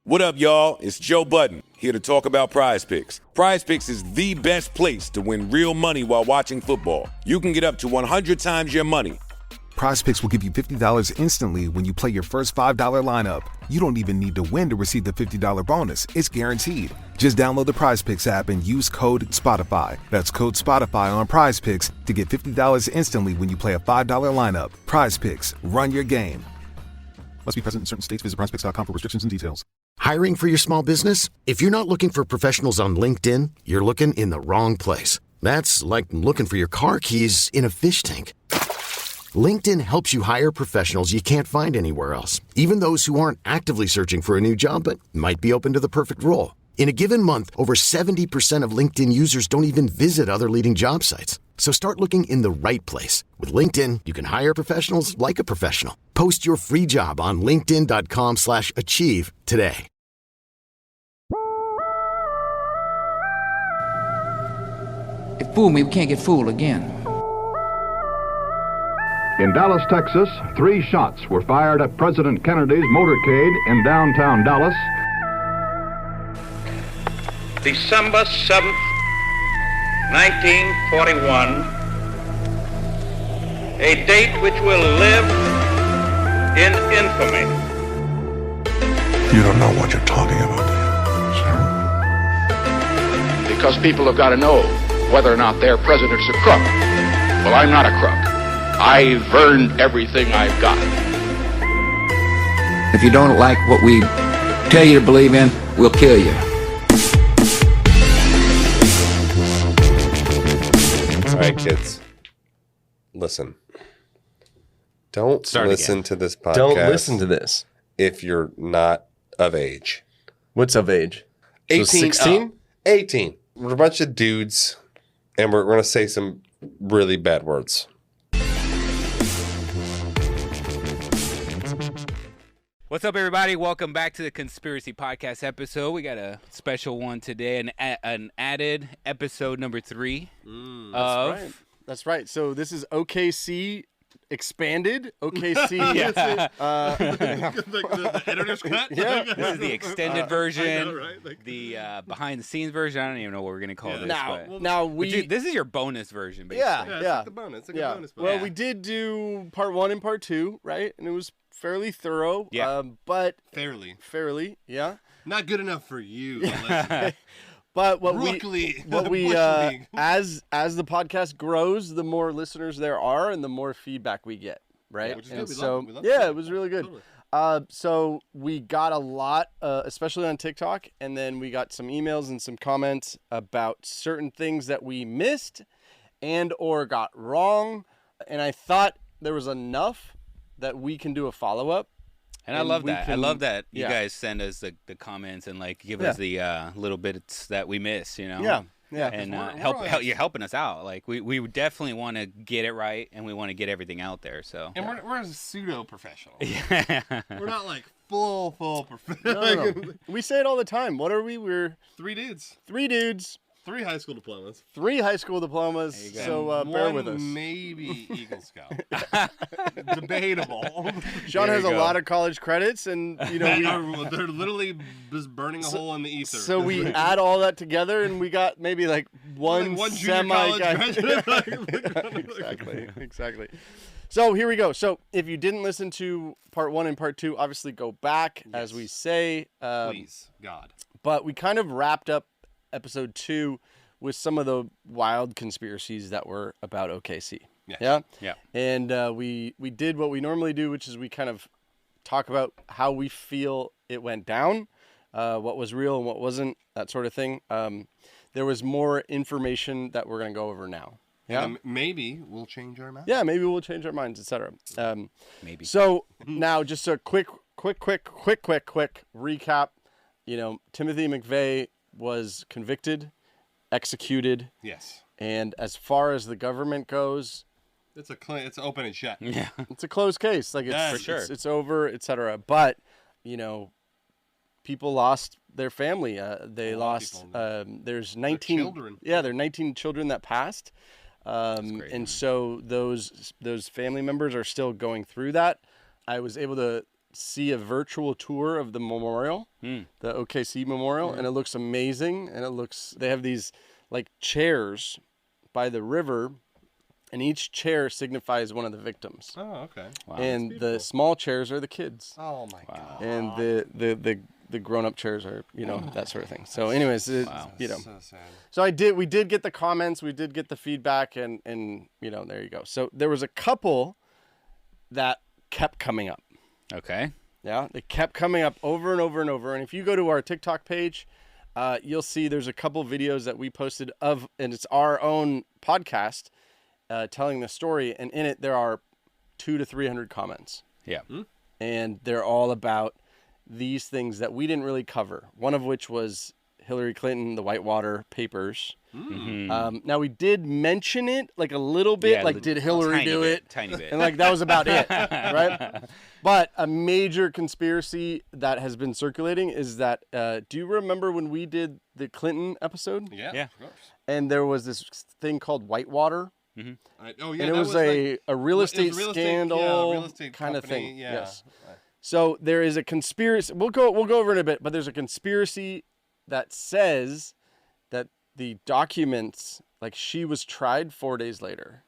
What up, y'all? It's Joe Budden, here to talk about Prize Picks. Prize Picks is the best place to win real money while watching football. You can get up to 100 times your money. Prize Picks will give you $50 instantly when you play your first $5 lineup. You don't even need to win to receive the $50 bonus. It's guaranteed. Just download the Prize Picks app and use code SPOTIFY. That's code SPOTIFY on Prize Picks to get $50 instantly when you play a $5 lineup. Prize Picks. Run your game. Must be present in certain states. Visit prizepicks.com for restrictions and details. Hiring for your small business? If you're not looking for professionals on LinkedIn, you're looking in the wrong place. That's like looking for your car keys in a fish tank. LinkedIn helps you hire professionals you can't find anywhere else, even those who aren't actively searching for a new job but might be open to the perfect role. In a given month, over 70% of LinkedIn users don't even visit other leading job sites. So start looking in the right place. With LinkedIn, you can hire professionals like a professional. Post your free job on linkedin.com/achieve today. It fooled me, we can't get fooled again. In Dallas, Texas, 3 shots were fired at President Kennedy's motorcade in downtown Dallas. December 7th, 1941, a date which will live in infamy. You don't know what you're talking about, do you, sir? Because people have got to know whether or not their president's a crook. Well, I'm not a crook. I've earned everything I've got. If you don't like what we tell you to believe in, we'll kill you. All right, kids. Listen. Don't listen to this podcast. Don't listen to this. If you're not of age. What's of age? 18. So 16? 18. We're a bunch of dudes, and we're going to say some really bad words. What's up, everybody? Welcome back to the Conspiracy Podcast episode. We got a special one today, an added episode number 3. That's right. So this is OKC expanded. OKC. the editor's cut? Yeah. This is the extended version, I know, right? Like, the behind-the-scenes version. I don't even know what we're going to call this. Now this is your bonus version, basically. it's like the bonus. It's like a bonus. Well, we did do part 1 and part 2, right? And it was fairly thorough. Yeah. But fairly. Yeah. Not good enough for you. But what Bush we League. as the podcast grows, the more listeners there are, and the more feedback we get, right? Which is and good. so We love yeah, feedback. it was really good. Totally. So we got a lot, especially on TikTok, and then we got some emails and some comments about certain things that we missed and or got wrong, and I thought there was enough that we can do a follow-up. And I love that. I love that you yeah. guys send us the comments and like give us the little bits that we miss, you know? Yeah. And we're you're helping us out. Like we definitely want to get it right, and we want to get everything out there. So And we're a pseudo-professional. yeah. We're not like full professional. No. We say it all the time. What are we? We're 3 dudes. 3 dudes. 3 high school diplomas. 3 high school diplomas, There you go. so bear One with us. maybe Eagle Scout. Debatable. Sean There has you a go. lot of college credits, and They're literally just burning a hole in the ether. so we add all that together, and we got maybe like one junior semi college guy. graduate. Exactly. So here we go. So if you didn't listen to part 1 and part 2, obviously go back, as we say. Please, God. But we kind of wrapped up episode 2 with some of the wild conspiracies that were about OKC. Yes. Yeah. And we did what we normally do, which is we kind of talk about how we feel it went down, what was real and what wasn't, that sort of thing. There was more information that we're going to go over now. Yeah. Maybe we'll change our mind. Yeah, maybe we'll change our minds, etc. Maybe. So now just a quick recap. You know, Timothy McVeigh was convicted, executed. Yes. And as far as the government goes, It's open and shut. Yeah. it's a closed case. Like it's For sure. it's over, etc. But you know, people lost their family. They lost. There's 19 children. Yeah, there are 19 children that passed. great, And so those family members are still going through that. I was able to see a virtual tour of the memorial, the OKC memorial, and it looks amazing. And they have these like chairs by the river, and each chair signifies one of the victims. Oh, okay. Wow. And the small chairs are the kids. Oh my God. And the grown-up chairs are, that sort of thing. So anyways, so sad. So we did get the comments, we did get the feedback, and there you go. So there was a couple that kept coming up. Okay. Yeah, they kept coming up over and over and over. And if you go to our TikTok page, you'll see there's a couple videos that we posted and it's our own podcast telling the story. And in it, there are 200 to 300 comments. Yeah. And they're all about these things that we didn't really cover. One of which was Hillary Clinton, the Whitewater Papers. Now we did mention it like a little bit, did Hillary do it? Tiny bit. And that was about it, right? But a major conspiracy that has been circulating is that, do you remember when we did the Clinton episode? Yeah. Of course. And there was this thing called Whitewater. And it was a real estate scandal real estate kind of company, thing. Yeah. Yes. So there is a conspiracy. We'll go over in a bit, but there's a conspiracy that says that the documents, she was tried 4 days later,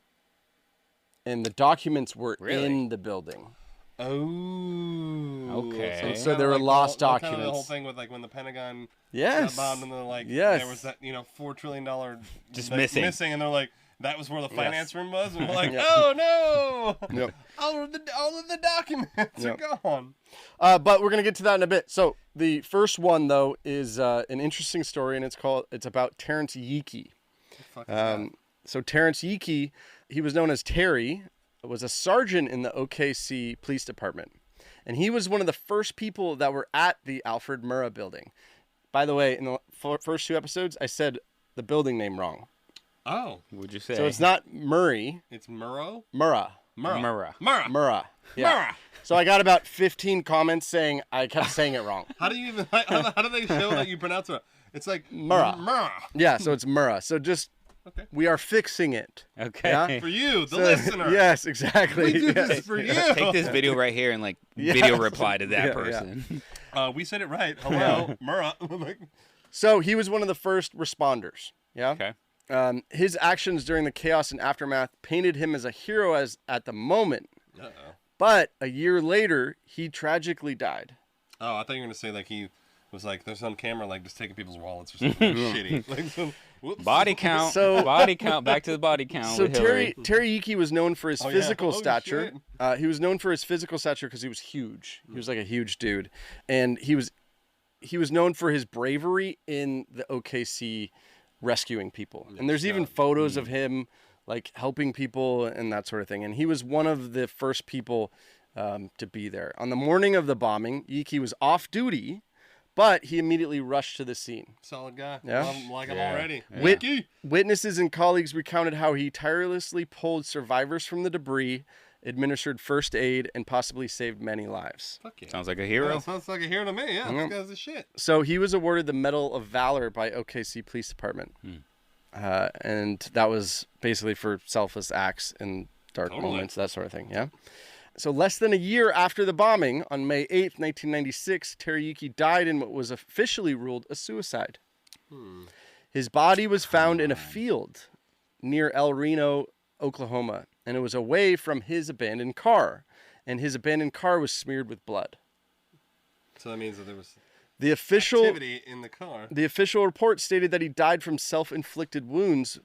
and the documents were in the building. Oh. Okay. And so there were lost documents. Kind of the whole thing with when the Pentagon got bombed and they're yes. there was that $4 trillion just missing, and they're like, that was where the finance room was, and we're like, oh no, yep. all of the documents are gone. But we're gonna get to that in a bit. So the first one though is an interesting story, and it's about Terrence Yeakey. So Terrence Yeakey, he was known as Terry, was a sergeant in the OKC Police Department, and he was one of the first people that were at the Alfred Murrah building. By the way, in the first 2 episodes, I said the building name wrong. Oh, would you say? So it's not Murray. It's Murrah. Murrah. Yeah. So I got about 15 comments saying I kept saying it wrong. How do they show that you pronounce it? It's like Murrah. Yeah, so it's Murrah. So just we are fixing it. Okay. Yeah? For you, the listener. Yes, exactly. We do this for you. Take this video right here and video reply to that person. Yeah. We said it right. Hello, Murrah. So he was one of the first responders. Yeah. Okay. His actions during the chaos and aftermath painted him as a hero at the moment. Uh-oh. But a year later, he tragically died. Oh, I thought you were going to say he was there's on camera just taking people's wallets or something shitty. Body count. Body count. Back to the body count. So Terry Yeakey was known for his physical stature. He was known for his physical stature because he was huge. He was a huge dude, and he was known for his bravery in the OKC rescuing people. And there's even photos of him helping people and that sort of thing. And he was one of the first people to be there. On the morning of the bombing, Yeakey was off duty, but he immediately rushed to the scene. Solid guy. Yeah. Him already. Yeah. Witnesses and colleagues recounted how he tirelessly pulled survivors from the debris, administered first aid, and possibly saved many lives. Fuck yeah. Sounds like a hero. Yeah, sounds like a hero to me. Yeah, this guy's the shit. So he was awarded the Medal of Valor by OKC Police Department. And that was basically for selfless acts in dark moments, that sort of thing. Yeah. So less than a year after the bombing, on May 8th, 1996, Terry Yeakey died in what was officially ruled a suicide. His body was found in a field near El Reno, Oklahoma, and it was away from his abandoned car, and his abandoned car was smeared with blood. So that means that there was the official activity in the car. The official report stated that he died from self-inflicted wounds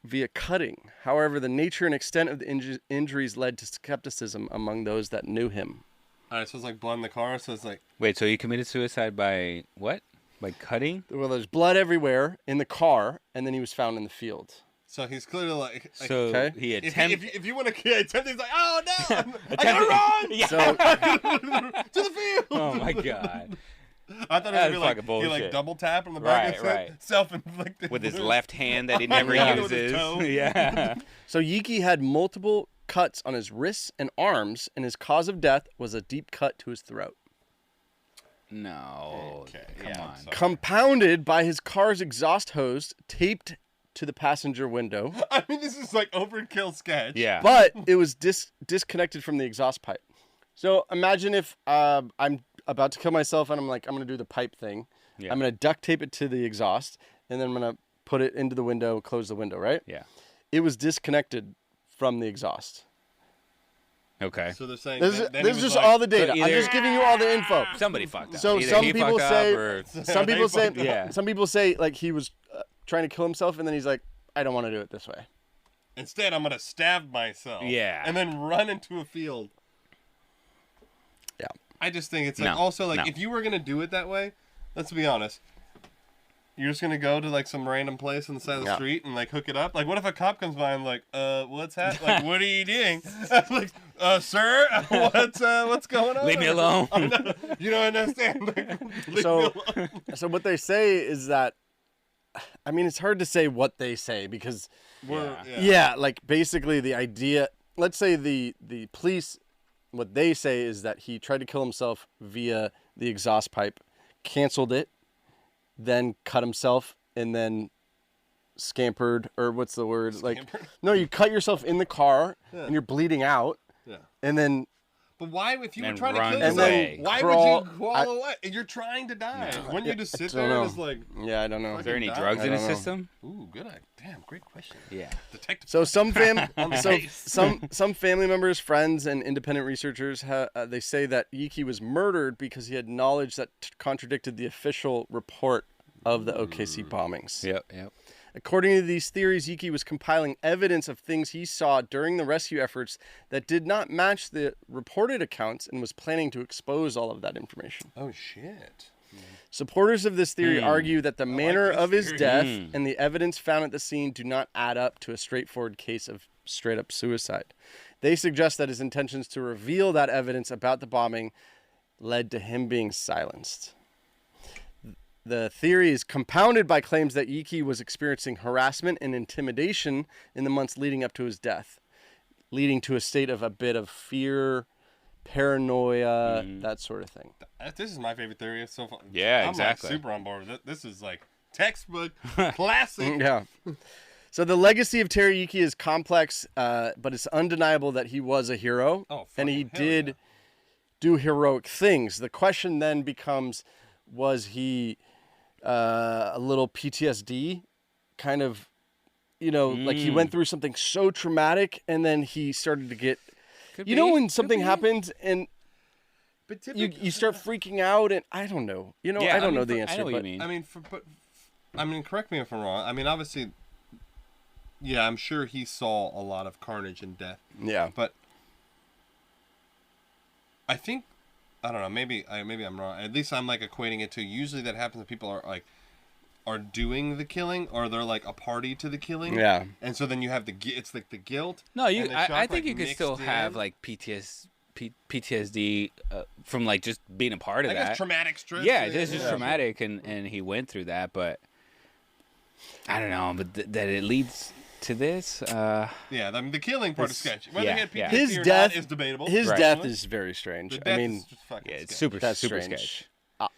via cutting. However, the nature and extent of the injuries led to skepticism among those that knew him. All right, so it's blood in the car, so it's Wait, so he committed suicide by what? By cutting? Well, there's blood everywhere in the car, and then he was found in the field. So he's clearly he attempted. If you want to attempt, he's oh no, I got it wrong. Yeah. To the field. Oh my god. I thought it would be he double tap on the back of his self-inflicted with his left hand that he never uses. Yeah. So Yeakey had multiple cuts on his wrists and arms, and his cause of death was a deep cut to his throat. No. Okay. Come on. Compounded by his car's exhaust hose taped to the passenger window. I mean, this is overkill sketch. Yeah. But it was disconnected from the exhaust pipe. So imagine if I'm about to kill myself and I'm like, I'm going to do the pipe thing. Yeah. I'm going to duct tape it to the exhaust and then I'm going to put it into the window, close the window, right? Yeah. It was disconnected from the exhaust. Okay. So they're saying This then is he was just like- all the data. So I'm either- just giving you all the info. Somebody fucked up. So Either some he people fucked say, up or... some people say, Yeah. some people say like he was trying to kill himself, and then he's like, I don't want to do it this way. Instead, I'm gonna stab myself. Yeah. And then run into a field. Yeah. I just think it's like No, also like no. if you were gonna do it that way, let's be honest. You're just gonna go to like some random place on the side of the Yeah. street and like hook it up. Like, what if a cop comes by and like, what's happening? Like, what are you doing? Like, sir, what's going on? Leave me alone. You don't understand. Like, leave me So, alone. so what they say is that, I mean, it's hard to say what they say because, yeah, like basically the idea. Let's say the police, what they say is that he tried to kill himself via the exhaust pipe, canceled it, then cut himself, and then scampered, or what's the word? Like, no, you cut yourself in the car and you're bleeding out, and then. But why, if you were And trying to run kill away. yourself, why Crawl- would you crawl away? You're trying to die. Wouldn't you just sit I don't there and know. just like? Yeah, I don't know. Is there any fucking drugs die? in I his don't know. system? Ooh, good. Damn, great question. Yeah. Detective. So some face. some family members, friends, and independent researchers they say that Yiki was murdered because he had knowledge that contradicted the official report of the OKC bombings. Yep. According to these theories, Yiki was compiling evidence of things he saw during the rescue efforts that did not match the reported accounts and was planning to expose all of that information. Oh shit. Supporters of this theory argue that the manner this of his theory. death and the evidence found at the scene do not add up to a straightforward case of straight-up suicide. They suggest that his intentions to reveal that evidence about the bombing led to him being silenced. The theory is compounded by claims that Yiki was experiencing harassment and intimidation in the months leading up to his death, leading to a state of a bit of fear, paranoia, that sort of thing. This is my favorite theory so far. Yeah, I'm exactly. like super on board with it. This is like textbook classic. Yeah. So the legacy of Terry Yiki is complex, but it's undeniable that he was a hero, and he did do heroic things. The question then becomes, was he a little PTSD kind of, like he went through something so traumatic and then he started to get, when something happens and you start freaking out and I don't know, I don't know the answer. I know what you mean. I mean, correct me if I'm wrong. I mean, obviously, yeah, I'm sure he saw a lot of carnage and death. Yeah. But I think, I don't know, maybe I'm wrong. At least I'm like equating it to usually that happens when people are doing the killing or they're like a party to the killing. Yeah. And so then you have it's like the guilt. No, and the shock, I think like, you could still mixed have in. like PTSD from like just being a part of I that. guess traumatic stress. Yeah, this is traumatic, and he went through that, but I don't know, but that it leads to this. Yeah, I mean, the killing part is sketchy. Whether he had PTSD His or death not is debatable. His Right. death is very strange. The death I mean, is just fucking yeah, it's sketchy. that's super strange. sketch.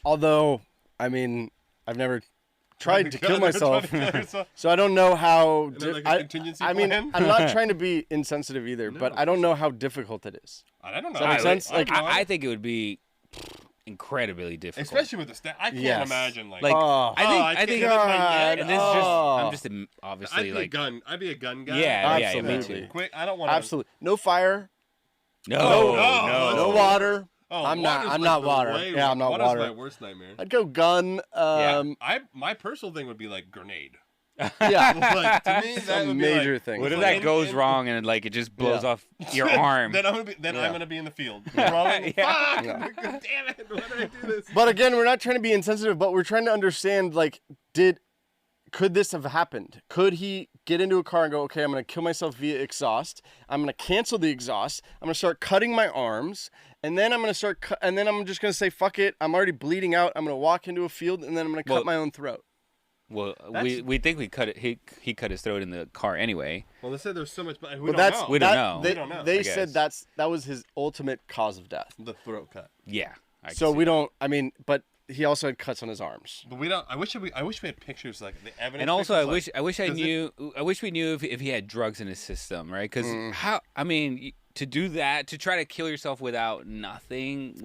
Although, I mean, I've never tried to kill Tried myself, to kill yourself. so I don't know how. Is there, like, a contingency I mean, plan? I'm not trying to be insensitive either, but I don't know how difficult it is. I don't know. Does that make sense? Like, I think it would be incredibly difficult, especially with the stat. I can't imagine like. I think, God. and this is just, I'm just obviously I'd be a like gun. I'd be a gun guy. Yeah, yeah, me Absolutely. too. Quick, I don't want to. Absolutely, no fire, no. no water. Oh, I'm water's not like the water. way- Yeah, I'm not water's water. my worst nightmare. I'd go gun. My personal thing would be like grenade. Yeah, Like to me, It's that a would major be like, thing. What if like, that goes wrong and like it just blows Yeah. off your arm? Then I'm gonna be in the field. Rolling. Yeah. Fuck! Damn it! Why did I do this? But again, we're not trying to be insensitive, but we're trying to understand, like, could this have happened? Could he get into a car and go, okay, I'm going to kill myself via exhaust. I'm going to cancel the exhaust. I'm going to start cutting my arms. And then I'm going to and then I'm just going to say, fuck it. I'm already bleeding out. I'm going to walk into a field and then I'm going to cut my own throat. Well, we think we cut it. He cut his throat in the car anyway. Well, they said there's so much, but We don't know. We don't know. They I said guess. that was his ultimate cause of death. The throat cut. Yeah. I can So see we that. don't, I mean, but he also had cuts on his arms. But we don't. I wish we had pictures like the evidence. And also, pictures, I wish we knew if he had drugs in his system, right? Because how? I mean, to do that, to try to kill yourself without nothing.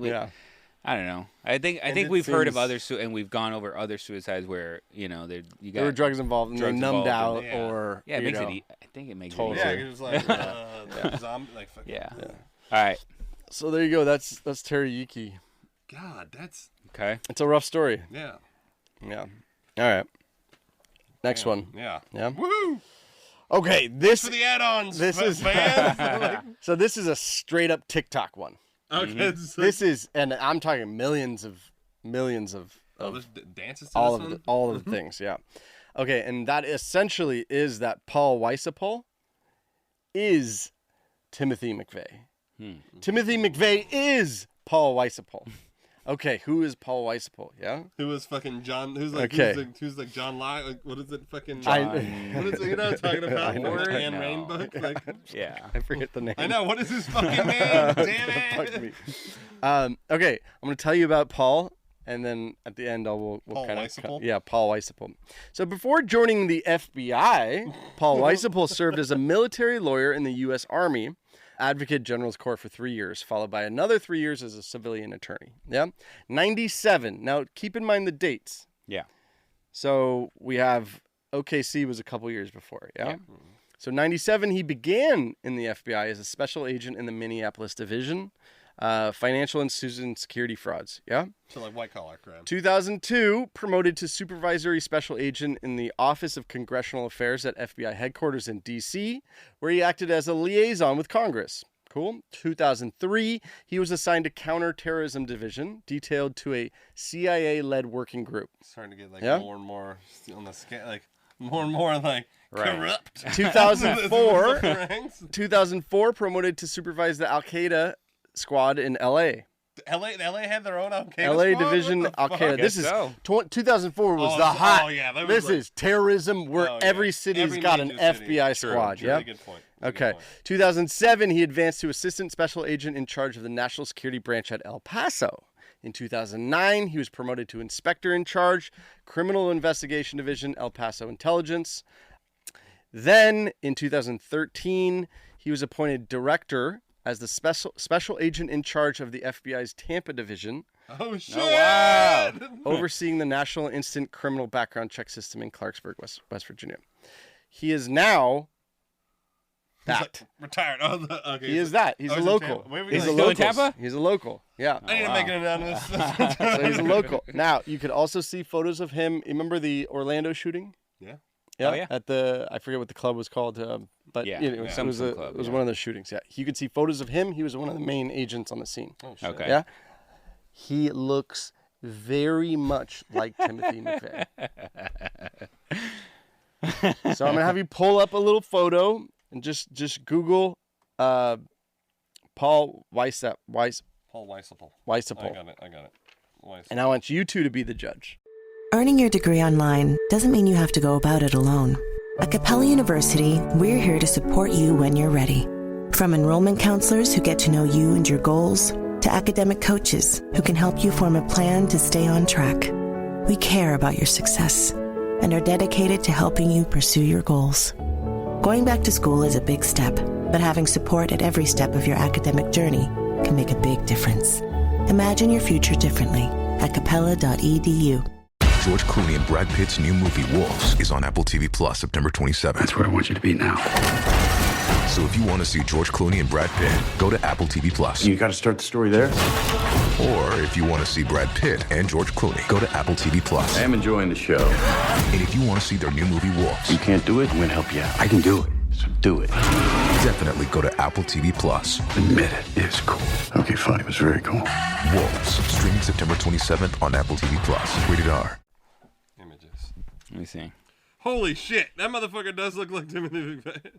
I don't know. I think we've heard of other and we've gone over other suicides where you got there were drugs involved and they're numbed out or it makes it. I think it makes it easier. Yeah, it was like zombie, like fucking. Yeah. All right. So there you go. That's Teriyuki. God, that's okay. It's a rough story. Yeah. Yeah. All right. Next one. Yeah. Yeah. Woo! Okay, this for the add-ons. This is so. This is a straight up TikTok one. Okay. This is, and I'm talking millions of there's dances to all this of one? all of the things. Yeah. Okay, and that essentially is that Paul Weisapol is Timothy McVeigh. Timothy McVeigh is Paul Weisapol. Okay, who is Paul Weisapol? Yeah, who was fucking John? Who's like who's like John Locke? Like, what is it? Fucking John. What is it? You know what I'm talking about? Anne Rain book. Like, yeah, I forget the name. I know. What is his fucking name? Damn it! Fuck me. Okay, I'm gonna tell you about Paul, and then at the end we'll Paul kind Weisapol? of Paul Weisapol. So before joining the FBI, Paul Weisapol served as a military lawyer in the U.S. Army. Advocate General's Corps for 3 years, followed by another 3 years as a civilian attorney. Yeah, 97. Now keep in mind the dates. Yeah. So we have OKC was a couple years before. Yeah. So 97, he began in the FBI as a special agent in the Minneapolis division, financial institutions and security frauds. Yeah. So like white collar crime. 2002, promoted to supervisory special agent in the Office of Congressional Affairs at FBI headquarters in D.C., where he acted as a liaison with Congress. Cool. 2003, he was assigned to Counterterrorism Division, detailed to a CIA-led working group. Starting to get like more and more on the scale, like more and more like corrupt. 2004, promoted to supervise the Al-Qaeda squad in L.A. LA had their own Al-Qaeda LA squad? division Al-Qaeda. This is 2004 was the hot. This is terrorism where every city's got an FBI squad. True. Yeah. Really good point. Okay. 2007, he advanced to assistant special agent in charge of the National Security Branch at El Paso. In 2009, he was promoted to inspector in charge, Criminal Investigation Division, El Paso Intelligence. Then in 2013, he was appointed director as the special agent in charge of the FBI's Tampa division. Oh, shit! Oh, wow. Overseeing the National Instant Criminal Background Check System in Clarksburg, West Virginia. He is now that. Retired. Oh, okay. He is that. He's a local. He's a local. Tampa? He's a local. Yeah. I need to make it anonymous. So he's a local. Now, you could also see photos of him. Remember the Orlando shooting? Yeah. Yeah, oh, yeah. At I forget what the club was called, but it was one of those shootings. Yeah, you could see photos of him. He was one of the main agents on the scene. Oh, shit. Okay. Yeah, he looks very much like Timothy McVeigh. So I'm gonna have you pull up a little photo and just Google Paul Weisapol. Paul Weisapol. Weisapol. I got it. Weisapol. And I want you two to be the judge. Earning your degree online doesn't mean you have to go about it alone. At Capella University, we're here to support you when you're ready. From enrollment counselors who get to know you and your goals, to academic coaches who can help you form a plan to stay on track. We care about your success and are dedicated to helping you pursue your goals. Going back to school is a big step, but having support at every step of your academic journey can make a big difference. Imagine your future differently at capella.edu. George Clooney and Brad Pitt's new movie, Wolves, is on Apple TV Plus September 27th. That's where I want you to be now. So if you want to see George Clooney and Brad Pitt, go to Apple TV Plus. You got to start the story there. Or if you want to see Brad Pitt and George Clooney, go to Apple TV Plus. I am enjoying the show. And if you want to see their new movie, Wolves, you can't do it, I'm going to help you out. I can do it, so do it. Definitely go to Apple TV Plus. Admit it, it's cool. Okay, fine, it was very cool. Wolves, streaming September 27th on Apple TV Plus. Rated R. Let me see. Holy shit! That motherfucker does look like Timothy McVeigh.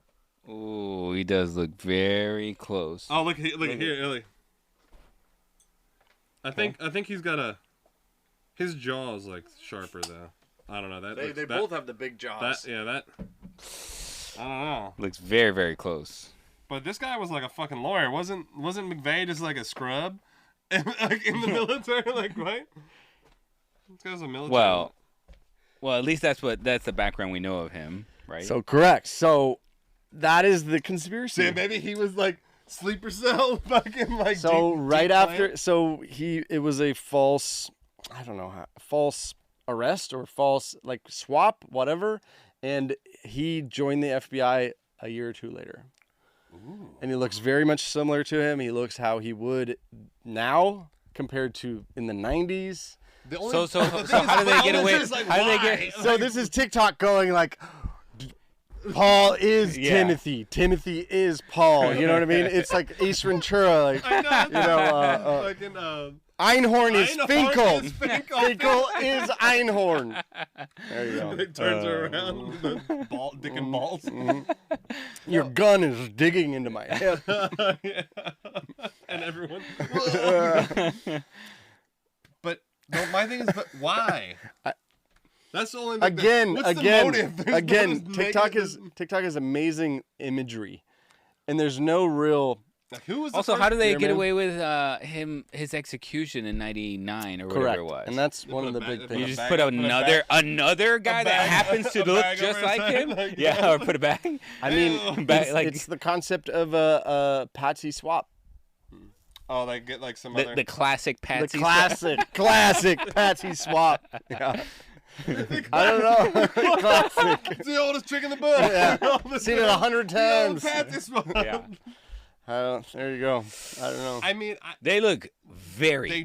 Oh, he does look very close. Oh, look here, Ellie. I think he's got his jaw is like sharper though. I don't know that. They both have the big jaws. I don't know. Looks very, very close. But this guy was like a fucking lawyer. Wasn't McVeigh just like a scrub, like in the military? Like right? This guy's a military. Well, at least that's the background we know of him, right? So correct. So that is the conspiracy. See, maybe he was like sleeper cell, fucking like. So deep, right deep after, plant. so it was a false, I don't know, false arrest or false like swap, whatever, and he joined the FBI a year or two later. Ooh. And he looks very much similar to him. He looks how he would now compared to in the 90s. So how do they get away? How do they get? So this is TikTok going like, Paul is Timothy. Timothy is Paul. You know what I mean? It's like Ace Ventura. Like, Einhorn is Finkel. Finkel is Einhorn. There you go. It turns around. The ball, dick and balls. Your gun is digging into my head. And everyone. But no, my thing is, but why? That's the only thing. Again, TikTok is amazing imagery, and there's no real. Who was also? How do they get away with his execution in '99 or whatever it was? And that's one of the big things. You just put another guy that happens to look just like him. Yeah, or put a bag. I mean, it's the concept of a Patsy swap. Oh, they get like some the classic Patsy. The classic Patsy swap. Yeah. I don't know. Classic. It's the oldest trick in the book. Yeah. Seen it 100 times. Yeah. There you go. I don't know. I mean, they look very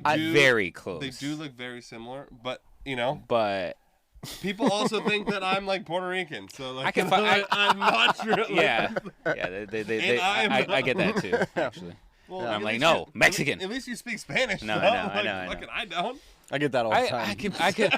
close. They do look very similar, but but people also think that I'm like Puerto Rican, so like I can find. I'm not really. Yeah. I get that too. Actually, well, I'm like, no, Mexican. At least you speak Spanish. No, though. I know. I don't. I get that all the time. I could.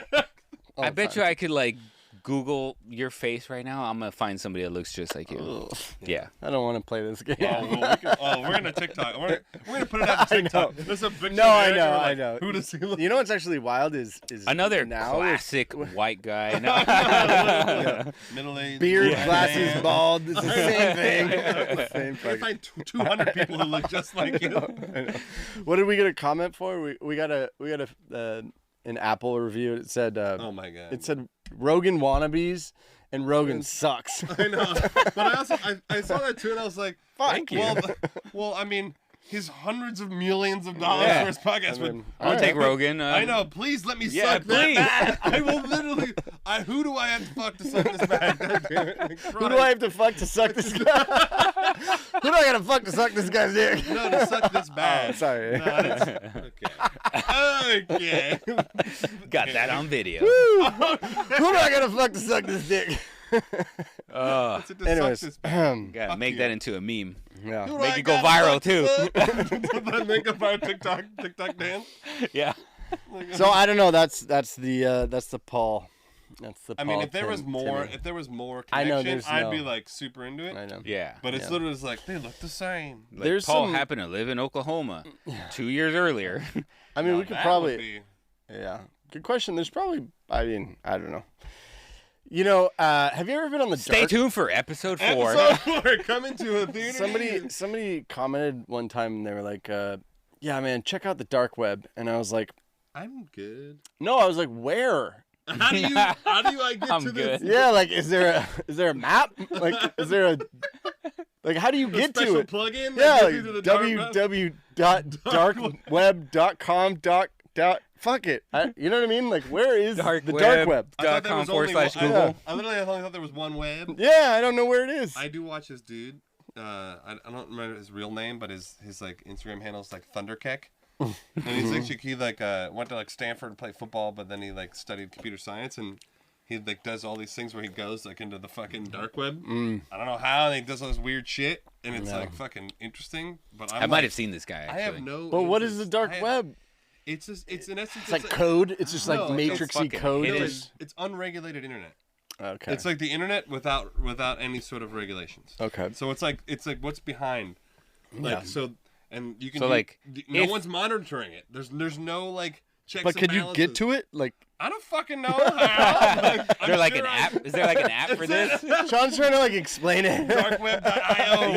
I bet you I could like Google your face right now. I'm gonna find somebody that looks just like you. Ugh. Yeah. I don't want to play this game. We're gonna TikTok. We're gonna put it on TikTok. There's a picture. No, I know. Who does he look? You know what's actually wild is another now classic white guy. Middle-aged, beard, glasses, bald. It's the same thing. Same I find 200 people who look just like you. I know. What did we get a comment for? We got an Apple review. It said, "Oh my god!" It said Rogan wannabes and Rogan sucks. I know, but I also I saw that too, and I was like, "Thank you." Well, I mean, his hundreds of millions of dollars for his podcast. I'll take Rogan. I know. Please let me suck that bag. I will literally. Who do I have to fuck to suck this bag? Who do I have to fuck to suck this guy? Who do I gotta fuck to suck this guy's dick? No, to suck this bag. Oh, sorry. No, okay. Got that on video. Who do I gotta fuck to suck this dick? Anyways, gotta make that into a meme. Yeah. Make it go viral too. Make a viral TikTok dance. Yeah. So I don't know. That's the Paul. That's the. I mean, if there was more connection, I know I'd be like super into it. I know. Yeah. But it's literally just like they look the same. Like there's Paul happened to live in Oklahoma 2 years earlier. I mean, we could probably. Yeah. Good question. There's probably. I mean, I don't know. You know, have you ever been on the Stay tuned for episode 4. Episode 4 coming to a theater. Somebody commented one time and they were like, "Yeah, man, check out the dark web." And I was like, "I'm good." No, I was like, "Where?" How do I get to this? Yeah, like is there a map? Like is there a how do you get to it? Plug-in? Yeah, like www.darkweb.com. Fuck it. You know what I mean? Like where is the dark web? .com/Google. I literally only thought there was one web. Yeah, I don't know where it is. I do watch this dude. I don't remember his real name, but his like Instagram handle is like Thunderkeck. And he's actually he went to like Stanford to play football, but then he like studied computer science, and he like does all these things where he goes like into the fucking dark web. I don't know how, and he does all this weird shit, and it's like fucking interesting. But I might have seen this guy. Actually. I have no. But what is the dark web? It's just in essence it's like code. It's just like matrixy code. It's unregulated internet. Okay. It's like the internet without any sort of regulations. Okay. So it's like what's behind. Like so. And you can no one's monitoring it. There's no like checks. But could you get to it? Like I don't fucking know how. Is there like an app? Is there like an app for this? Sean's trying to like explain it. Darkweb.io.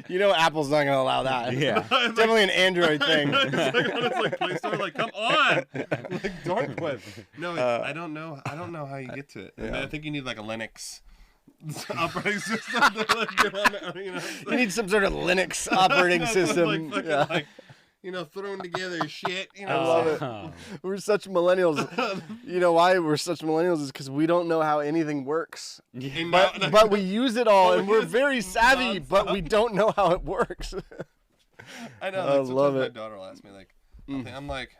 You know Apple's not gonna allow that. Yeah. Definitely an Android thing. It's like Play Store. Like come on. Like dark web. No, I don't know. I don't know how you get to it. Yeah. I think you need like a Linux. operating system to like, get on, you know. You need some sort of Linux operating system. Like, yeah. like, you know, throwing together shit. You know, I love it. We're such millennials. You know why we're such millennials is because we don't know how anything works. But we use it all, and we're very savvy, but we don't know how it works. I know. I Like, love my it. daughter will ask me, like, I'm like,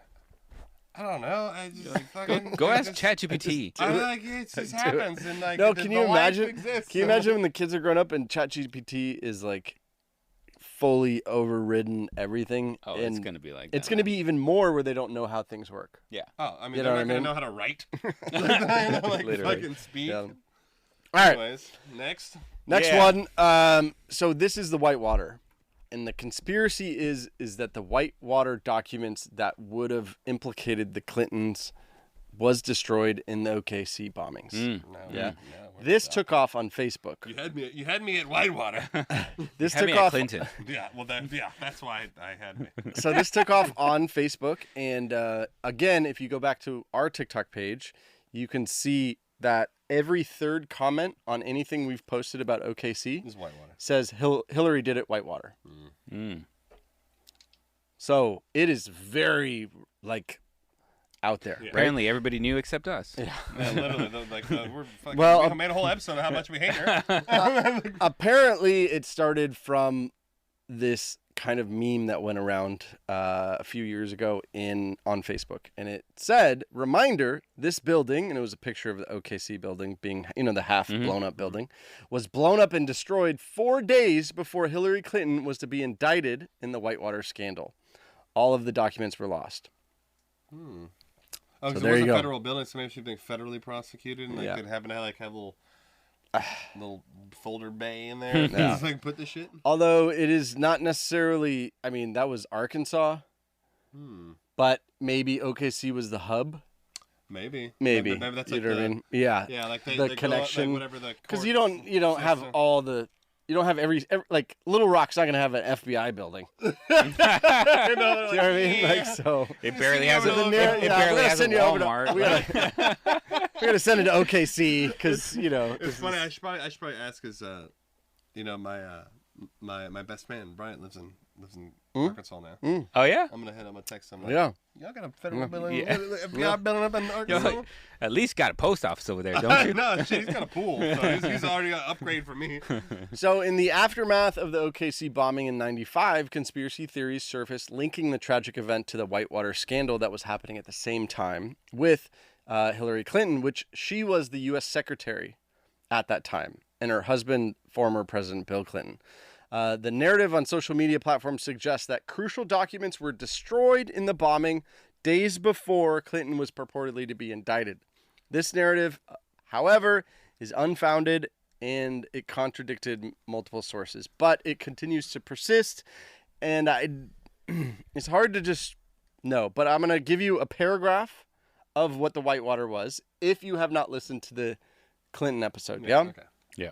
I don't know. I just like, fucking Go ask just- ChatGPT. I'm like, it just happens, and like, No, the- can the you life imagine? exists. Can you imagine when the kids are grown up and ChatGPT is like fully overridden everything? Oh, and it's gonna be like it's that, going to be even more where they don't know how things work. Yeah. Oh, I mean, You they're know not what I mean? gonna know how to write. like Literally. fucking speak. Yeah. All right. Anyways, next. Next Yeah. one. So this is the Whitewater, and the conspiracy is that the Whitewater documents that would have implicated the Clintons was destroyed in the OKC bombings. Yeah. This took off on Facebook. You had me at Whitewater. This Had took me at off. Clinton. yeah, well, that's why I had me. So this took off on Facebook, and again, if you go back to our TikTok page, you can see that every third comment on anything we've posted about OKC This is Whitewater. says Hillary did it Whitewater. So it is very like out there. Yeah. Right? Apparently, everybody knew except us. Yeah. Yeah, literally, we're fucking, Well, we made a whole episode on how much we hate her. Apparently, it started from this kind of meme that went around a few years ago on Facebook, and it said, "Reminder: this building," and it was a picture of the OKC building being, the half blown up building, was blown up and destroyed 4 days before Hillary Clinton was to be indicted in the Whitewater scandal. All of the documents were lost. Oh, So because there it was you a go. federal building, so maybe she'd been federally prosecuted, and like Yeah. they'd happen to have little folder bay in there. Yeah. Just like put the shit. Although it is not necessarily, I mean, that was Arkansas, but maybe OKC was the hub. Maybe. Maybe. Maybe that's You like know what I mean? Yeah. Yeah, like the they go, like, connection. whatever the Because court you don't have system. all the. You don't have every like Little Rock's not gonna have an FBI building. You know what I mean? Like so. It barely has a. So the It barely has a Walmart. We gotta send it to OKC because It's funny. I should probably ask because my best man Bryant lives in Arkansas now. Oh yeah. I'm gonna text him. Like, Yeah. Y'all got a federal building, Yeah. FBI building up in You're Arkansas. like, at least got a post office over there, don't you? No, shit, he's got a pool. So he's already got an upgrade for me. So, in the aftermath of the OKC bombing in '95, conspiracy theories surfaced linking the tragic event to the Whitewater scandal that was happening at the same time with Hillary Clinton, which she was the U.S. secretary at that time, and her husband, former President Bill Clinton. The narrative on social media platforms suggests that crucial documents were destroyed in the bombing days before Clinton was purportedly to be indicted. This narrative, however, is unfounded and it contradicted multiple sources, but it continues to persist. And it's hard to just know, but I'm going to give you a paragraph of what the Whitewater was if you have not listened to the Clinton episode. Yeah? Okay. Yeah.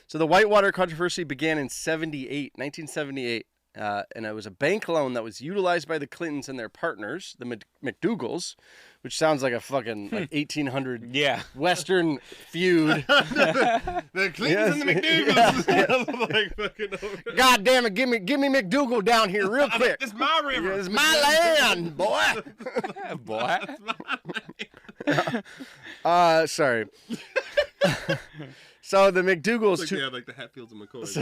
So the Whitewater controversy began in 1978, and it was a bank loan that was utilized by the Clintons and their partners, the McDougalls, which sounds like a fucking 1800 Western feud. The Clintons and the McDougalls. Like, fucking God damn it, give me McDougal down here real quick. It's my river. It's my land, boy. Boy. Sorry. So the McDougalls. Like they have like the Hatfields and McCoys.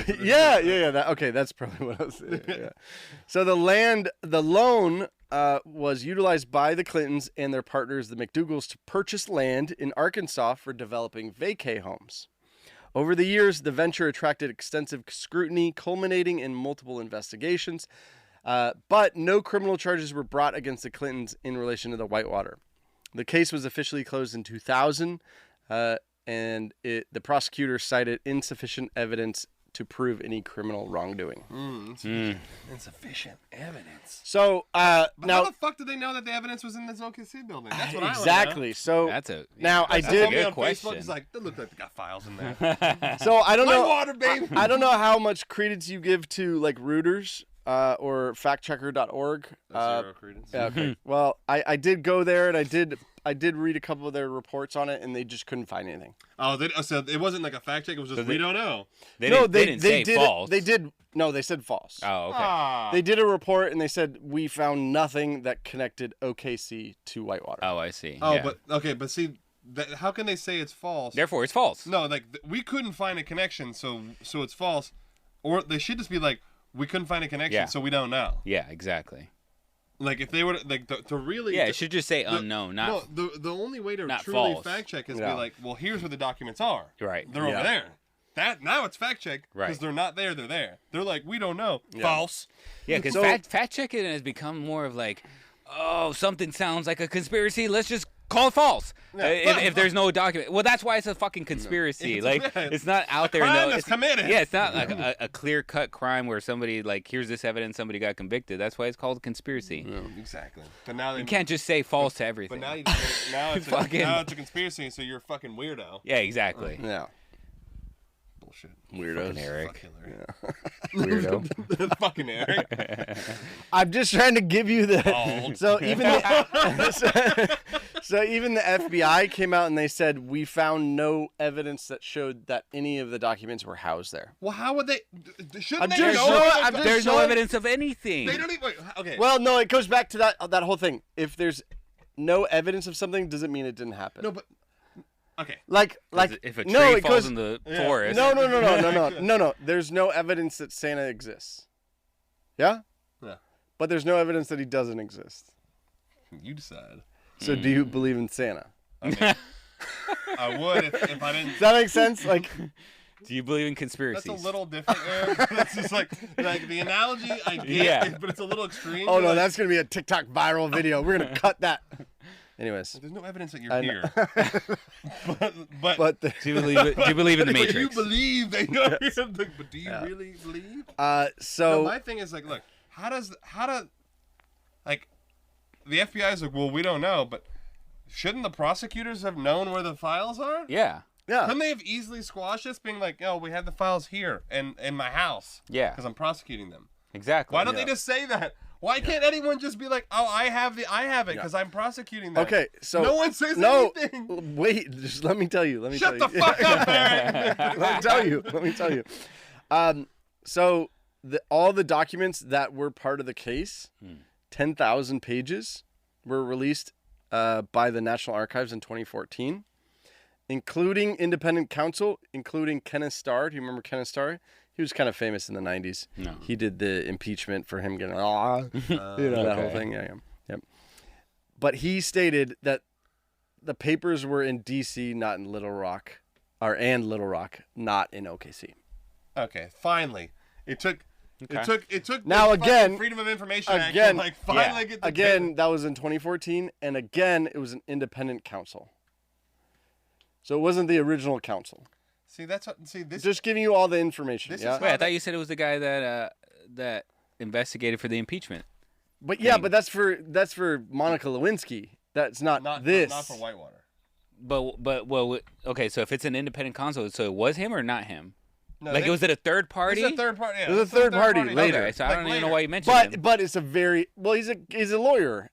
Okay, that's probably what I was saying. Yeah. So the loan was utilized by the Clintons and their partners, the McDougalls, to purchase land in Arkansas for developing vacay homes. Over the years, the venture attracted extensive scrutiny, culminating in multiple investigations, but no criminal charges were brought against the Clintons in relation to the Whitewater. The case was officially closed in 2000, and the prosecutor cited insufficient evidence to prove any criminal wrongdoing. Insufficient evidence. So But now, how the fuck did they know that the evidence was in this OKC building? That's what exactly. So That's a now I that's did. a good on question. Facebook, it's like they look like they got files in there. So I don't know. Whitewater, baby. I don't know how much credence you give to like Reuters or factchecker.org. Zero credence. Yeah, okay. Well, I did go there, and I did read a couple of their reports on it, and they just couldn't find anything. Oh, so it wasn't like a fact check. It was just we don't know. They didn't say false. They did. No, they said false. Oh, okay. They did a report, and they said we found nothing that connected OKC to Whitewater. Oh, I see. Oh, yeah. but see, how can they say it's false? Therefore, it's false. No, like we couldn't find a connection, so it's false. Or they should just be like, we couldn't find a connection, so we don't know. Yeah, exactly. Like if they were like to really. Yeah, it should just say unknown, not. No, the only way to truly false. fact check is be like, well, here's where the documents are. Right. They're over there. Now it's fact check because they're not there. They're there. They're like, we don't know. False. Yeah, because fact checking has become more of like, oh, something sounds like a conspiracy. Let's just call it false. If there's no document. Well, that's why it's a fucking conspiracy. It's not out there. Crime is committed. Yeah, it's not like a clear-cut crime where somebody like, here's this evidence, somebody got convicted. That's why it's called a conspiracy. Yeah, exactly. But now you can't just say false to everything. But now it's a conspiracy, so you're a fucking weirdo. Yeah, exactly. Yeah. Bullshit. Fucking Eric. Weirdo. Fucking Eric. I'm just trying to give you the. So even the FBI came out and they said we found no evidence that showed that any of the documents were housed there. Well, how would they? Shouldn't they just know? There's no evidence of anything. They don't even. Wait, okay. Well, no, it goes back to that whole thing. If there's no evidence of something, doesn't mean it didn't happen. No, but. Okay. Like if a tree falls in the forest. No. There's no evidence that Santa exists. Yeah? Yeah. But there's no evidence that he doesn't exist. You decide. So do you believe in Santa? I mean, I would if I didn't. Does that make sense? Like, do you believe in conspiracies? That's a little different. It's just like the analogy I get, but it's a little extreme. Oh no, that's gonna be a TikTok viral video. We're gonna cut that. Anyways, there's no evidence that you're here. but do you believe in the Matrix? You believe that you're here, but do you really believe? So no, my thing is like, look, how do like the FBI is like, well, we don't know, but shouldn't the prosecutors have known where the files are? Yeah. Couldn't they have easily squashed this, being like, oh, we have the files here and in my house? Yeah. Because I'm prosecuting them. Exactly. Why don't they just say that? Why can't anyone just be like, oh, I have it because I'm prosecuting them? Okay, so no one says anything. Wait, just let me tell you. Shut the fuck up, Eric. Let me tell you. So all the documents that were part of the case, 10,000 pages, were released by the National Archives in 2014, including independent counsel, including Kenneth Starr. Do you remember Kenneth Starr? He was kind of famous in the 90s. No. He did the impeachment for him getting, that whole thing. Yeah. Yep. But he stated that the papers were in D.C., not in Little Rock, and Little Rock, not in OKC. Okay, finally. It took now the again Freedom of Information Act to like finally get the again, that was in 2014, and again, it was an independent counsel. So it wasn't the original counsel. See, this just giving you all the information. Yeah. Wait, I thought you said it was the guy that investigated for the impeachment. But but that's for Monica Lewinsky. That's not this. Not for Whitewater. But okay. So if it's an independent counsel, so it was him or not him? No, was it a third party? It's a third party. Yeah, it was a third party later. Okay, so I don't even know why you mentioned him. But it's a very he's a lawyer.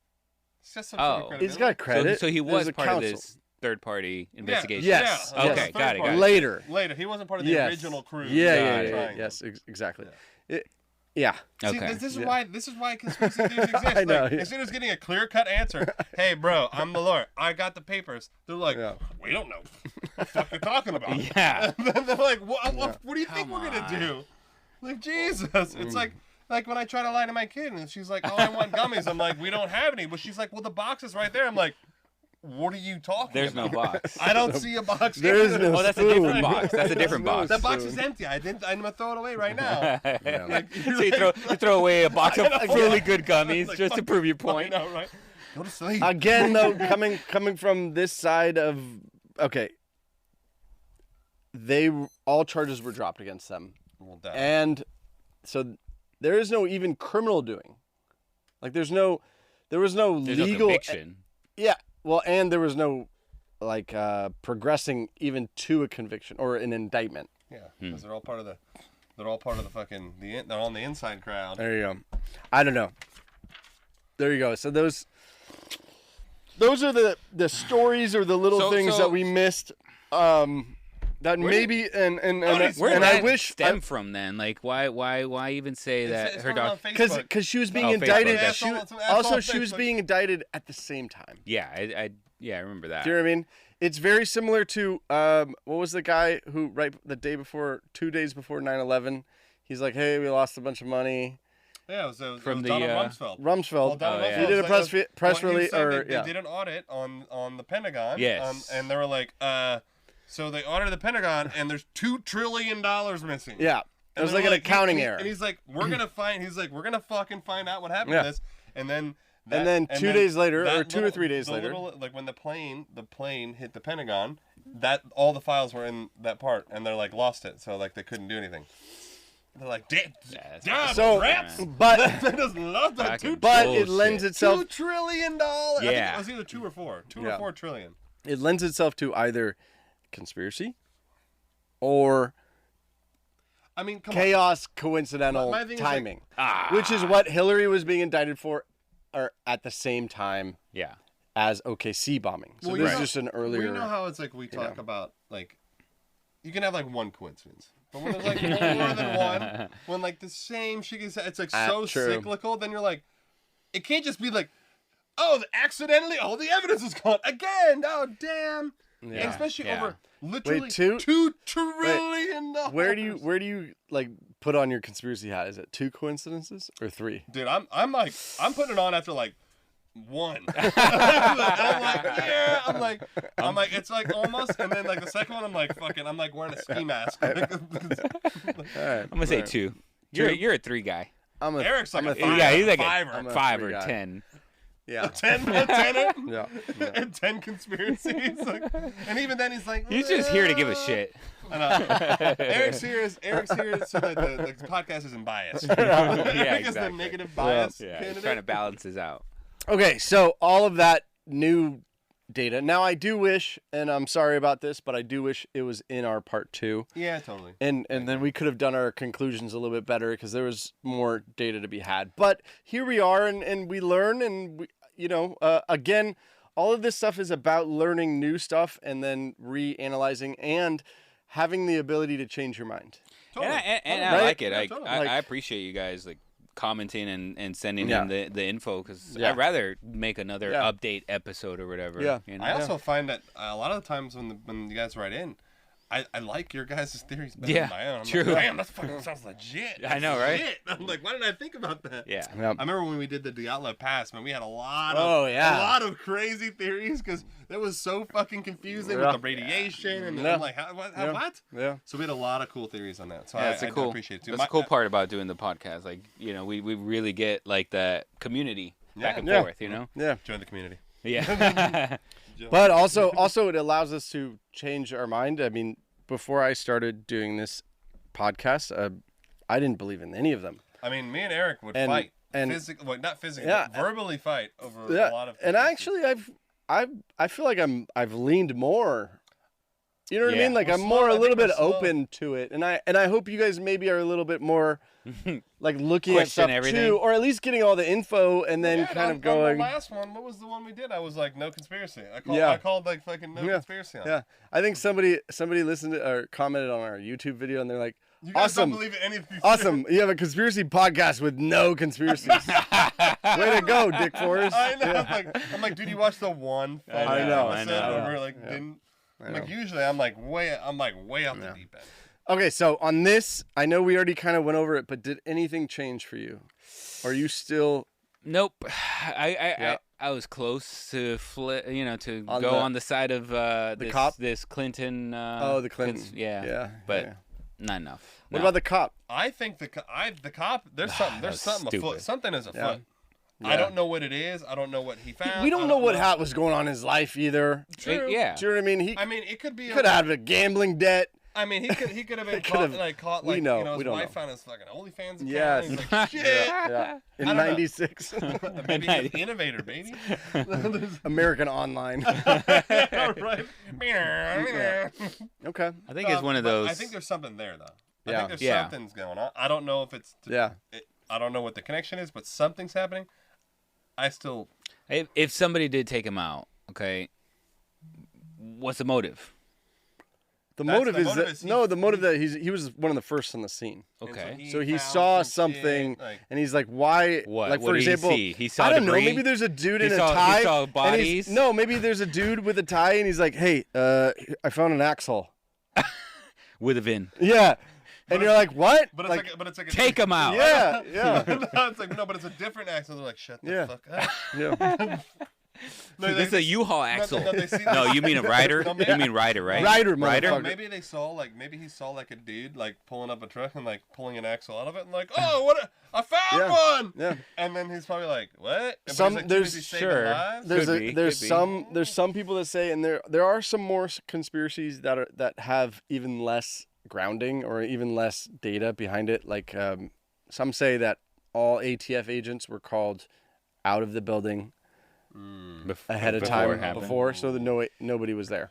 It's just some he's got credit. So he was part of this third party investigation. Yes. Okay, got it. Later, he wasn't part of the original crew. Yeah. Yes, exactly. Yeah. Okay. See, this is why conspiracy theories exist. I know. As soon as getting a clear-cut answer, hey, bro, I'm the lawyer. I got the papers. They're like, we don't know what the fuck you're talking about. Yeah. And then they're like, what do you think we're gonna do? Like, Jesus. It's like when I try to lie to my kid and she's like, oh, I want gummies. I'm like, we don't have any. But she's like, well, the box is right there. I'm like, what are you talking There's about? no box. I don't see a box. There is no that's a different box. That's a different box. That box is empty. I'm gonna throw it away right now. So you throw away a box of really good gummies just to prove your point. I know, right? Go to sleep. Again, though, coming from this side of all charges were dropped against them, and so there is no even criminal doing. Like there was no legal conviction. Yeah. Well, and there was no, progressing even to a conviction or an indictment. Yeah, because they're all part of They're all part of the fucking. They're on the inside crowd. There you go. I don't know. There you go. So those are the stories or the little things that we missed. That maybe and I wish stem from then. Like why even say that her dog? Because she was being indicted. She was being indicted at the same time. Yeah, I remember that. Do you know what I mean? It's very similar to what was the guy who right the day before, 2 days before 9/11, he's like, hey, we lost a bunch of money. Yeah, it was from Donald Rumsfeld. Rumsfeld. Well, He did a press release. They did an audit on the Pentagon. Yes. And they were like, so they audited the Pentagon, and there's $2 trillion missing. Yeah. It was like an accounting error. And he's like, we're gonna fucking find out what happened to this. And then 2 days later, or 2 or 3 days later, like when the plane hit the Pentagon, that all the files were in that part, and they're like lost it, so like they couldn't do anything. They're like, damn, so, rats. But they just love that but it lends itself $2 trillion. Yeah, I think it was either 2 or 4, or 4 trillion. It lends itself to either conspiracy or chaos, coincidental timing, which is what Hillary was being indicted for, or at the same time, as OKC bombing. So this is just an earlier. We know how it's like we talk about like you can have like one coincidence, but when there's like more than one, when like the same shit is, it's like so cyclical, then you're like, it can't just be like, oh, accidentally, all the evidence is gone again. Oh, damn. Yeah. And especially over literally $2 trillion. Where do you like put on your conspiracy hat? Is it 2 coincidences or 3? Dude, I'm putting it on after like 1. I'm like, it's like almost, and then like the second one, I'm like wearing a ski mask. Right. I'm gonna say 2. You're a 3 guy. Eric's like a 5. Yeah, he's like a 5 or 10. Yeah, 10 yeah. And 10 conspiracies. Like, and even then, he's like, he's just here to give a shit. Eric's here so that the podcast isn't biased. Because the negative bias. Yeah, he's trying to balance this out. Okay, so all of that new data. Now, I do wish, and I'm sorry about this, but I do wish it was in our part 2. Yeah, totally. And then we could have done our conclusions a little bit better because there was more data to be had. But here we are, and we learn, and we, again, all of this stuff is about learning new stuff and then reanalyzing and having the ability to change your mind. Totally. And I like it. I appreciate you guys like commenting and sending in the info because I'd rather make another update episode or whatever. Yeah. I also find that a lot of the times when you guys write in, I like your guys' theories better than my own. I'm true. Like, damn, that fucking sounds legit. I know, right? Shit. I'm like, why didn't I think about that? Yeah. I remember when we did the Dyatlov Pass, man, we had a lot of crazy theories because that was so fucking confusing with the radiation and I'm like, what? Yeah. So we had a lot of cool theories on that. So I appreciate it too. That's the cool part about doing the podcast. Like, we really get like the community back and forth, Yeah. Join the community. Yeah. But also it allows us to change our mind. I mean, before I started doing this podcast, I didn't believe in any of them. I mean, me and Eric would fight. Not physically, but verbally fight over a lot of things. And actually, I feel like I've leaned more. You know what I mean? Like I'm a little bit open to it, and I hope you guys maybe are a little bit more like looking at stuff too, or at least getting all the info and then kind of going. On the last one, what was the one we did? I was like, no conspiracy. I called like fucking no conspiracy. On it. I think somebody listened to or commented on our YouTube video, and they're like, you guys awesome, don't believe in anything. Awesome, you have a conspiracy podcast with no conspiracies. Way to go, Dick Forrest. I know. I'm like, dude, you watched the one? I know. Usually I'm like way out the deep end. Okay, so on this, I know we already kind of went over it, but did anything change for you? Or are you still? Nope. I was close to go on the side of this Clinton. The Clinton. But not enough. What about the cop? I think the cop. There's something afoot. Something is afoot. Yeah. I don't know what it is. I don't know what he found. We don't know what was going on in his life either. True. Do you know what I mean? It could be. Could have a gambling debt. I mean, he could have been caught his wife found his fucking OnlyFans account. Yes. And he's like, shit. In 96. Maybe he's an innovator, baby. American Online. Right. Okay. I think it's one of those. I think there's something there, though. I think there's something's going on. I don't know if it's I don't know what the connection is, but something's happening. If somebody did take him out, okay, what's the motive? The motive is that he was one of the first on the scene. Okay. So he saw something, and he's like, "Why?" What? Like, for What did example, he see? He saw I don't debris? know. Maybe there's a dude He in a saw- tie. he saw and bodies? no, maybe there's a dude with a tie, and he's like, "Hey, I found an axle with a VIN." Yeah. And you're like, what? But it's like a take him out. Yeah, yeah. No, it's like, no, but it's a different axle. They're like, shut the fuck up. Yeah. No, this is a U-Haul axle. No, they see No, this- you mean a rider? No, maybe- You mean rider, right? Rider, rider. motherfucker. Maybe he saw like a dude like pulling up a truck and like pulling an axle out of it and like, oh, I found one. Yeah. And then he's probably like, what? But Some he's like, there's too busy saving lives? there's some people that say, and there are some more conspiracies that have even less grounding or even less data behind it. Like some say that all ATF agents were called out of the building ahead of time before, so that nobody was there.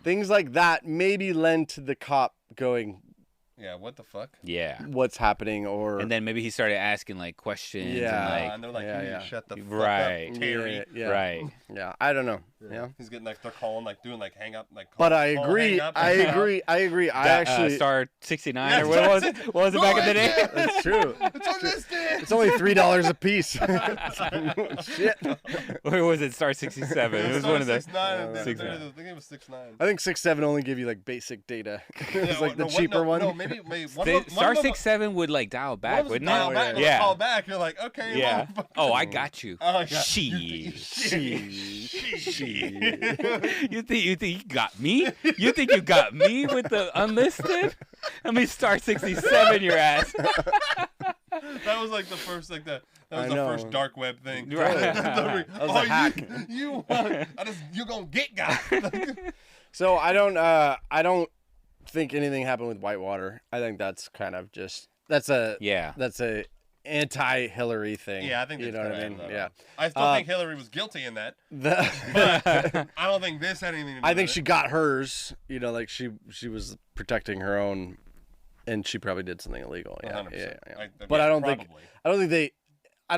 Things like that maybe lend to the cop going, yeah, what the fuck? Yeah. What's happening? Or And then maybe he started asking like questions. Yeah. And, they're like, Yeah, you yeah. shut the fuck Right. up, Terry. Yeah. Right. Yeah, I don't know. Yeah. He's getting like, they're calling, like doing like hang up, like. But I call, agree. hang up, I hang up. agree. I agree. I actually Star 69 Yeah, or what was it? What was it back in the day? That's true. It's on this day. It's only $3 a piece. Shit. Or was it Star 67? It was one of the 6'9", I 6'9". think it was 6'9". I think 6'7" only give you like basic data. It's like the no, cheaper one. No, maybe Star 67 would like dial back, wouldn't dial it? back, Yeah. call back. You're like, okay. Yeah. motherfucker. Oh, I got you. Oh, yeah. She. You think you got me? You think you got me with the unlisted? Let me Star 67 your ass. That was like the first, like that was I the know. first dark web thing. Right. That was a hack. You gonna get got. So I don't think anything happened with Whitewater. I think that's kind of just that's a anti-Hillary thing. Yeah, I think you that's know what I correct. mean. Yeah, I still think Hillary was guilty in that. But I don't think this had anything to do I with think it. she got hers. You know, like she was protecting her own, and she probably did something illegal. Yeah, 100%. yeah. Yeah, But I don't probably.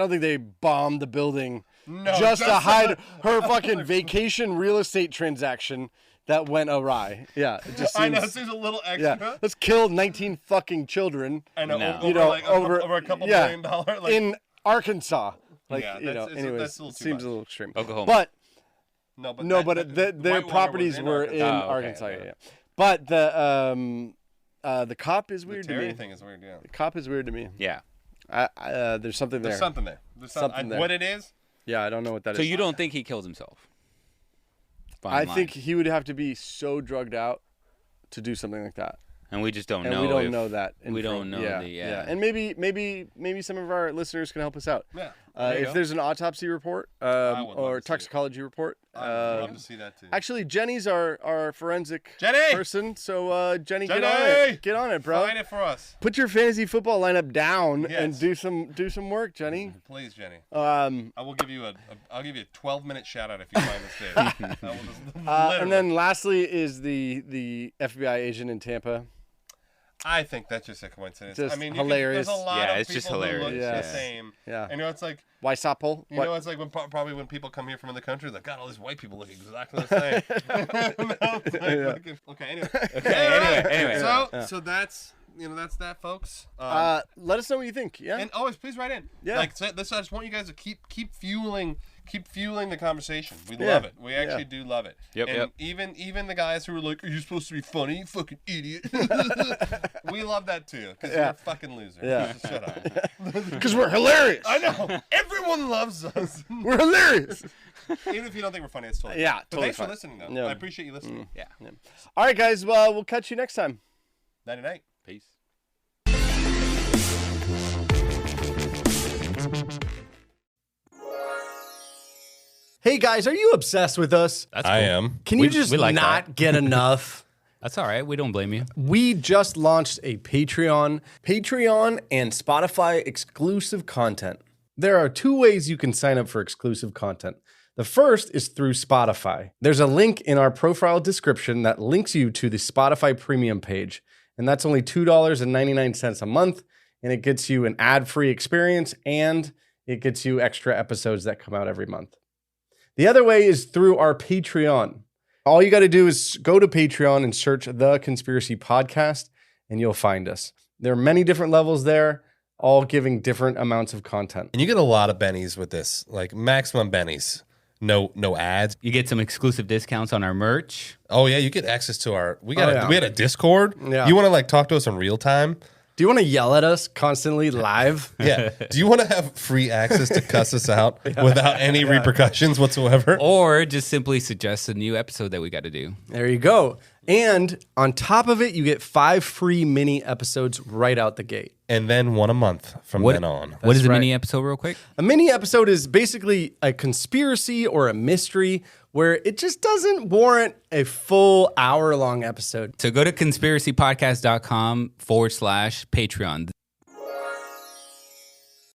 think they bombed the building No, just to hide her fucking vacation real estate transaction that went awry. Yeah, it just seems, I know, it seems a little extra. yeah, let's kill 19 fucking children. I know, No. over a couple $1 million. Like, in Arkansas. Like, Yeah, you know, that's anyways, a little too seems much. a little extreme. Oklahoma. But no, but their Whitewater properties was in were Arkansas. in Oh, okay, Arkansas. okay. Yeah. But the cop is The weird to Terry me. thing is weird, yeah. The cop is weird to me. Yeah. There's something there. There's something there. Something there. What it is? Yeah, I don't know what that is. So you don't think he killed himself? I Bottom think line. he would have to be so drugged out to do something like that. And we just don't And know. we don't if- know that. We don't know Yeah, the yeah. And maybe some of our listeners can help us out. Yeah. There you If go. there's an autopsy report would love or to see it. toxicology report. I would love to see that too. Actually, Jenny's our forensic Jenny! person. So Jenny, get on Jenny! it. Get on it, bro. Find it for us. Put your fantasy football lineup down and Yes. do some work, Jenny. Please, Jenny. I will give you I'll give you a 12-minute shout out if you find this day. I will just- and then lastly is the FBI agent in Tampa. I think that's just a coincidence. Just I mean, hilarious. There's a lot Yeah, of it's just people who hilarious. look Yeah. the same. Yeah. And it's like, Weissappel. you know, it's like probably when people come here from other countries, like, God, all these white people look exactly the same. Okay, anyway. Anyway. So that's that's that, folks. Let us know what you think. Yeah. And always please write in. Yeah. Like I just want you guys to keep fueling the conversation. We love it. We actually do love it. Yep, And yep. even the guys who are like, "Are you supposed to be funny, you fucking idiot?" We love that too, because you're a fucking loser. Yeah. Just shut up. Because we're hilarious. I know. Everyone loves us. We're hilarious. Even if you don't think we're funny, it's totally Yeah, fine. But totally thanks fine. for listening, though. Yeah. I appreciate you listening. Yeah. All right, guys. Well, we'll catch you next time. Night night. Peace. Hey guys, are you obsessed with us? That's I cool. am. Can you just we like not get enough? That's all right. We don't blame you. We just launched a Patreon and Spotify exclusive content. There are two ways you can sign up for exclusive content. The first is through Spotify. There's a link in our profile description that links you to the Spotify premium page. And that's only $2.99 a month. And it gets you an ad-free experience, and it gets you extra episodes that come out every month. The other way is through our Patreon. All you got to do is go to Patreon and search The Conspiracy Podcast, and you'll find us. There are many different levels there, all giving different amounts of content. And you get a lot of bennies with this, like maximum bennies. No ads. You get some exclusive discounts on our merch. Oh yeah, you get access to our. We had a Discord. Yeah. You want to like talk to us in real time? Do you want to yell at us constantly live? Yeah. Do you want to have free access to cuss us out without any repercussions whatsoever? Or just simply suggest a new episode that we got to do. There you go. And on top of it, you get 5 free mini episodes right out the gate. And then one a month from then on. What is a mini episode real quick? A mini episode is basically a conspiracy or a mystery where it just doesn't warrant a full hour-long episode. So go to conspiracypodcast.com/Patreon.